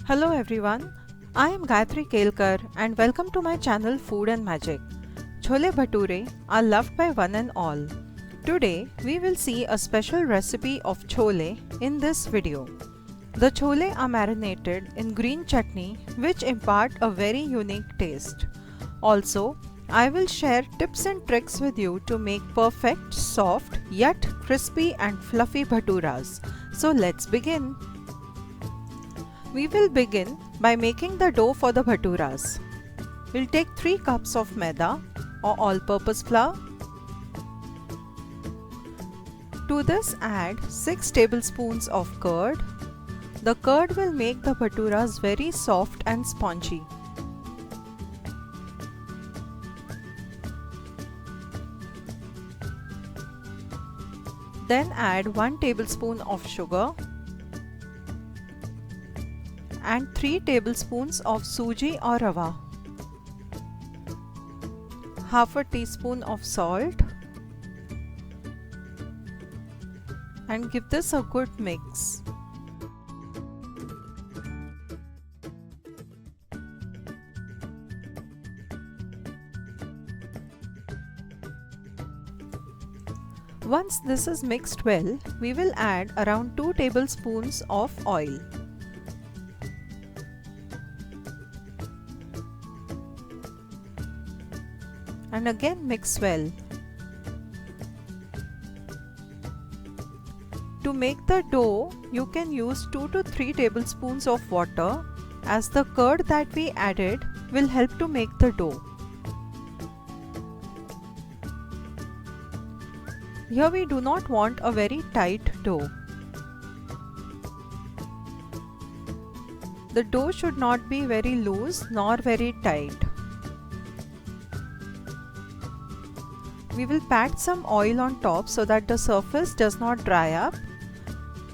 Hello everyone, I am Gayatri Kelkar and welcome to my channel Food and Magic. Chole Bhature are loved by one and all. Today we will see a special recipe of chole in this video. The chole are marinated in green chutney which impart a very unique taste. Also, I will share tips and tricks with you to make perfect, soft yet crispy and fluffy bhaturas. So let's begin. We will begin by making the dough for the bhaturas. We'll take 3 cups of maida or all-purpose flour. To this add 6 tablespoons of curd. The curd will make the bhaturas very soft and spongy. Then add 1 tablespoon of sugar and 3 tablespoons of suji or rava, half a teaspoon of salt, and give this a good mix. Once this is mixed well, we will add around 2 tablespoons of oil. And again mix well. To make the dough, you can use 2 to 3 tablespoons of water as the curd that we added will help to make the dough. Here we do not want a very tight dough. The dough should not be very loose nor very tight. We will pat some oil on top so that the surface does not dry up,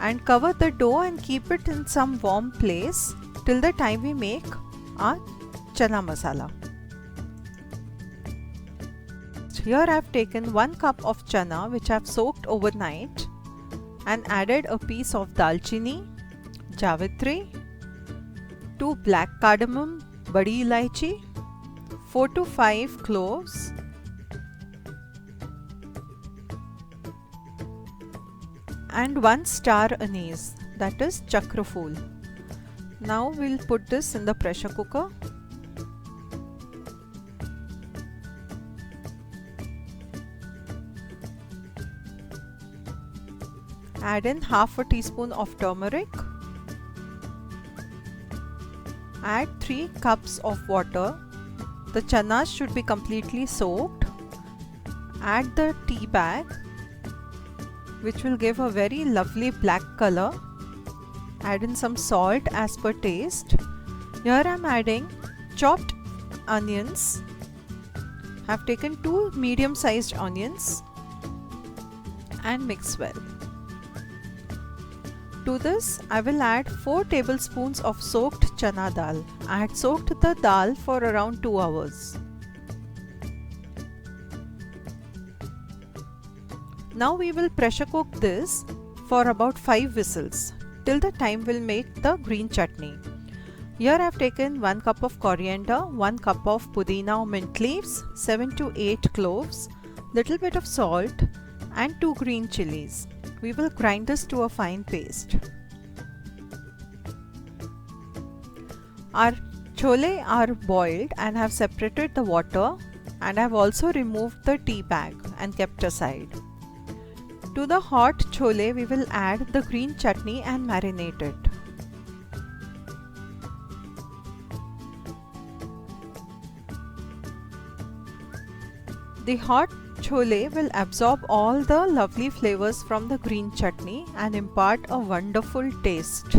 and cover the dough and keep it in some warm place till the time we make our chana masala. Here I have taken 1 cup of chana which I have soaked overnight and added a piece of dalchini, javitri, 2 black cardamom, badi ilaichi, 4 to 5 cloves, and 1 star anise, that is chakrafool. Now we'll put this in the pressure cooker. Add in half a teaspoon of turmeric. Add 3 cups of water. The chanas should be completely soaked. Add the tea bag, which will give a very lovely black color. Add in some salt as per taste. Here I am adding chopped onions. I have taken 2 medium sized onions and mix well. To this I will add 4 tablespoons of soaked chana dal. I had soaked the dal for around 2 hours. Now we will pressure cook this for about 5 whistles till the time we'll make the green chutney. Here I have taken 1 cup of coriander, 1 cup of pudina or mint leaves, 7 to 8 cloves, little bit of salt and 2 green chilies. We will grind this to a fine paste. Our chole are boiled and have separated the water, and I have also removed the tea bag and kept aside. To the hot chole we will add the green chutney and marinate it. The hot chole will absorb all the lovely flavors from the green chutney and impart a wonderful taste.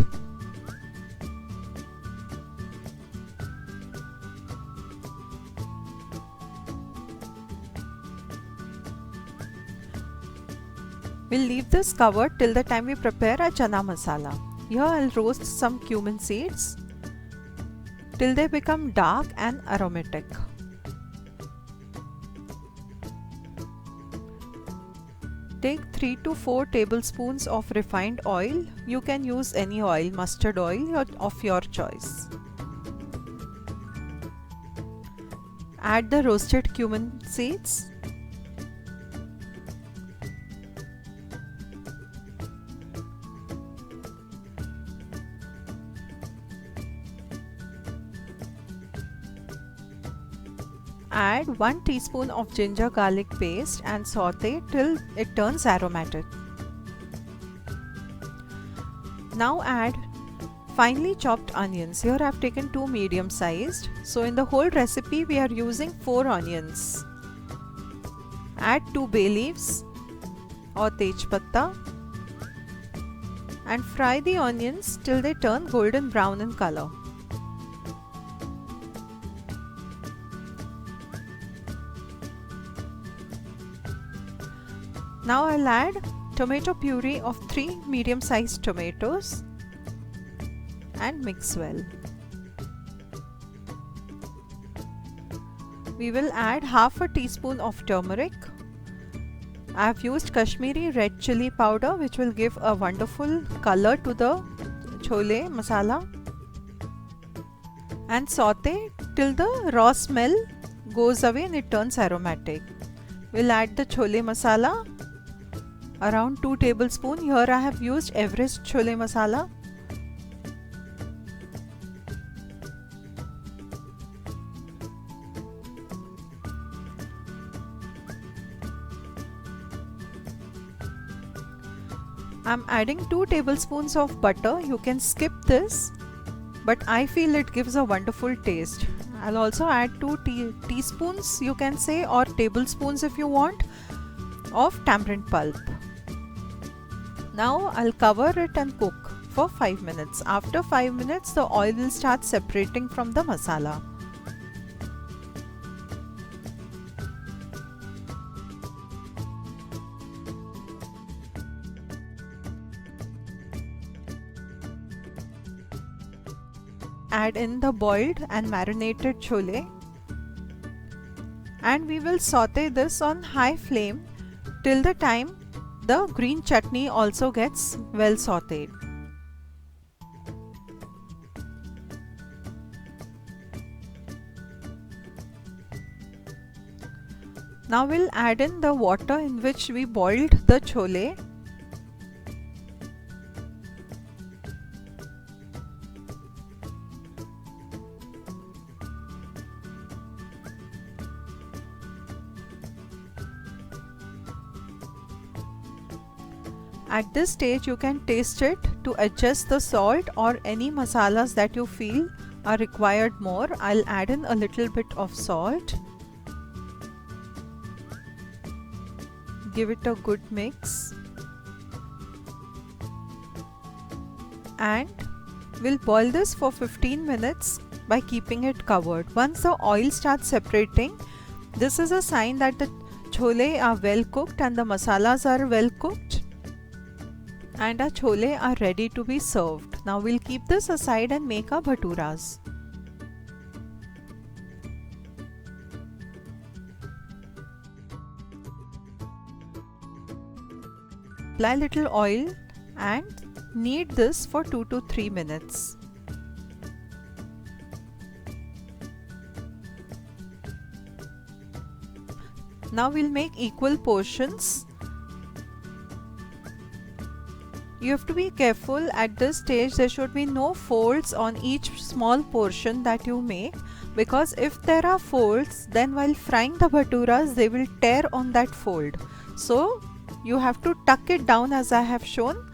We'll leave this covered till the time we prepare our chana masala. Here I'll roast some cumin seeds till they become dark and aromatic. Take 3 to 4 tablespoons of refined oil. You can use any oil, mustard oil of your choice. Add the roasted cumin seeds. Add 1 teaspoon of ginger garlic paste and saute till it turns aromatic. Now add finely chopped onions. Here I have taken 2 medium sized. So in the whole recipe we are using 4 onions. Add 2 bay leaves or tej patta and fry the onions till they turn golden brown in color. Now I'll add tomato puree of 3 medium-sized tomatoes and mix well. We will add half a teaspoon of turmeric. I have used Kashmiri red chili powder, which will give a wonderful color to the chole masala, and saute till the raw smell goes away and it turns aromatic. We'll add the chole masala, around 2 tablespoons. Here I have used Everest chole masala. I'm adding 2 tablespoons of butter. You can skip this, but I feel it gives a wonderful taste. I'll also add 2 teaspoons, you can say, or tablespoons if you want, of tamarind pulp. Now I'll cover it and cook for 5 minutes. After 5 minutes, the oil will start separating from the masala. Add in the boiled and marinated chole, and we will saute this on high flame till the time the green chutney also gets well sauteed. Now we'll add in the water in which we boiled the chole. At this stage you can taste it to adjust the salt or any masalas that you feel are required more. I'll add in a little bit of salt. Give it a good mix. And we'll boil this for 15 minutes by keeping it covered. Once the oil starts separating, this is a sign that the chole are well cooked and the masalas are well cooked, and our chole are ready to be served. Now we'll keep this aside and make our bhaturas. Apply little oil and knead this for 2 to 3 minutes. Now we'll make equal portions. You have to be careful at this stage. There should be no folds on each small portion that you make, because if there are folds, then while frying the bhaturas they will tear on that fold. So you have to tuck it down as I have shown.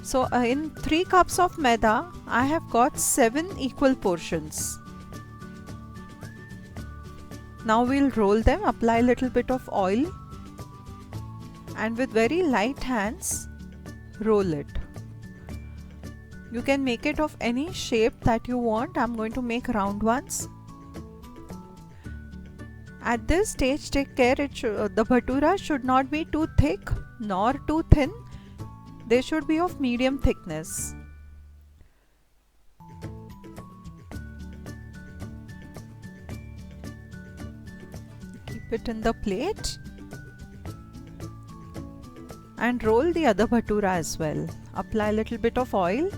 So in 3 cups of maida I have got 7 equal portions. Now we'll roll them, apply a little bit of oil, and with very light hands roll it. You can make it of any shape that you want. I'm going to make round ones. At this stage take care, the bhatura should not be too thick nor too thin. They should be of medium thickness. Keep keep it in the plate and roll the other bhatura as well. Apply a little bit of oil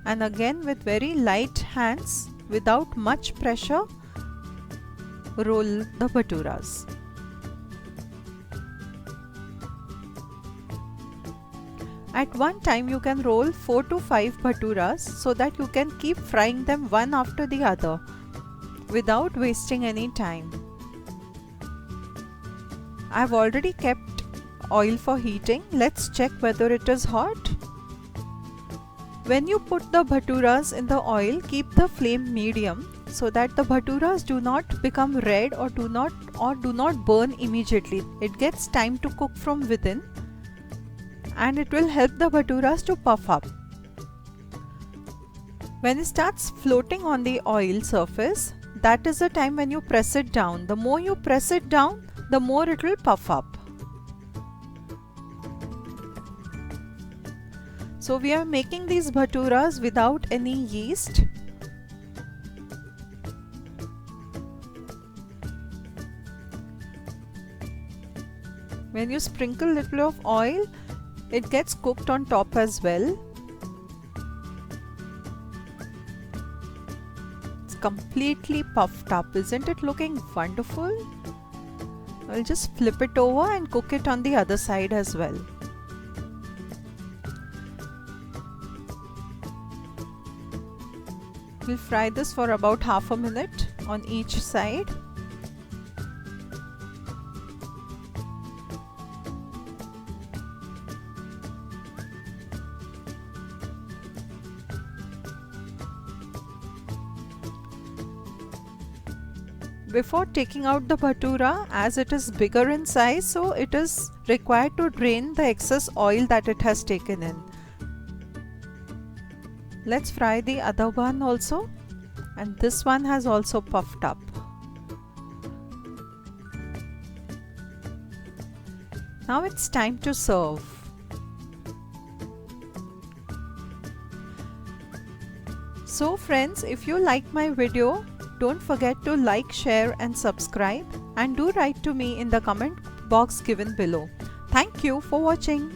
and again with very light hands, without much pressure, roll the bhaturas. At one time you can roll 4 to 5 bhaturas so that you can keep frying them one after the other without wasting any time. I have already kept oil for heating. Let's check whether it is hot. When you put the bhaturas in the oil, keep the flame medium so that the bhaturas do not become red or do not burn immediately. It gets time to cook from within and it will help the bhaturas to puff up. When it starts floating on the oil surface, that is the time when you press it down. The more you press it down, the more it will puff up. So we are making these bhaturas without any yeast. When you sprinkle little of oil, it gets cooked on top as well. It's completely puffed up. Isn't it looking wonderful? I'll just flip it over and cook it on the other side as well. We'll fry this for about half a minute on each side. Before taking out the bhatura, as it is bigger in size, so it is required to drain the excess oil that it has taken in. Let's fry the other one also, and this one has also puffed up. Now it's time to serve. So friends, if you like my video, don't forget to like, share and subscribe, and do write to me in the comment box given below. Thank you for watching.